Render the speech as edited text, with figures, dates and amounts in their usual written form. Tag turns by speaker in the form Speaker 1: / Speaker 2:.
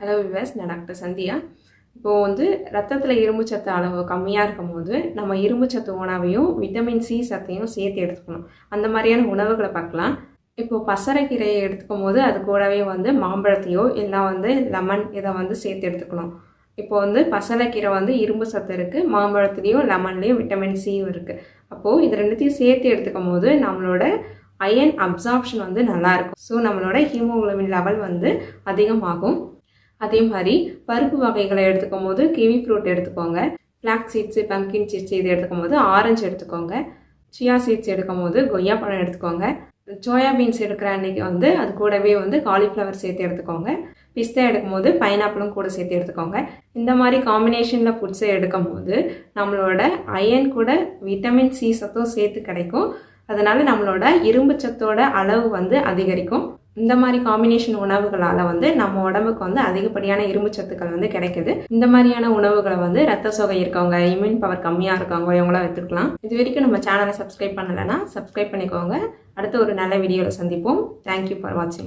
Speaker 1: Hello viewers, நான் doctor Sandhya. இப்போது ரத்தத்தில் இரும்பு சத்து அளவு கம்மியாக இருக்கும்போது நம்ம இரும்பு சத்து உணவையும் விட்டமின் சி சத்தையும் சேர்த்து எடுத்துக்கணும். அந்த மாதிரியான உணவுகளை பார்க்கலாம். இப்போது பசலைக்கீரையை எடுத்துக்கும் போது அது கூடவே மாம்பழத்தையோ இல்லை லெமன் இதை சேர்த்து எடுத்துக்கணும். இப்போது பசலைக்கீரை இரும்பு சத்து இருக்குது, மாம்பழத்துலேயும் லெமன்லேயும் விட்டமின் சியும் இருக்குது. அப்போது இது ரெண்டுத்தையும் சேர்த்து எடுத்துக்கும் போது நம்மளோட அயன் அப்சார்ப்ஷன் நல்லாயிருக்கும். ஸோ நம்மளோட ஹீமோகுளோபின் லெவல் அதிகமாகும். அதே மாதிரி பருப்பு வகைகளை எடுத்துக்கும் போது கிவி ஃப்ரூட் எடுத்துக்கோங்க, ஃப்ளாக் சீட்ஸு, பம்கின் சீட்ஸ் இது எடுத்துக்கும் போது ஆரஞ்சு எடுத்துக்கோங்க, சியா சீட்ஸ் எடுக்கும் போது கொய்யாப்பழம் எடுத்துக்கோங்க, சோயா பீன்ஸ் எடுக்கிற அன்றைக்கி அது கூடவே காலிஃப்ளவர் சேர்த்து எடுத்துக்கோங்க, பிஸ்தா எடுக்கும் போது பைனாப்பிளும் கூட சேர்த்து எடுத்துக்கோங்க. இந்த மாதிரி காம்பினேஷனில் ஃபுட்ஸை எடுக்கும் போது நம்மளோட அயன் கூட விட்டமின் சி சத்தும் சேர்த்து கிடைக்கும். அதனால் நம்மளோட இரும்பு சத்தோட அளவு அதிகரிக்கும். இந்த மாதிரி காம்பினேஷன் உணவுகளால் நம்ம உடம்புக்கு அதிகப்படியான இரும்பு சத்துக்கள் கிடைக்குது. இந்த மாதிரியான உணவுகளை ரத்த சோகை இருக்கவங்க, இம்யூன் பவர் கம்மியாக இருக்கவங்க இவங்களாம் எடுத்துக்கலாம். இது வரைக்கும் நம்ம சேனலை சப்ஸ்கிரைப் பண்ணலைன்னா சப்ஸ்கிரைப் பண்ணிக்கோங்க. அடுத்த ஒரு நல்ல வீடியோவில் சந்திப்போம். தேங்க்யூ ஃபார் வாட்சிங்.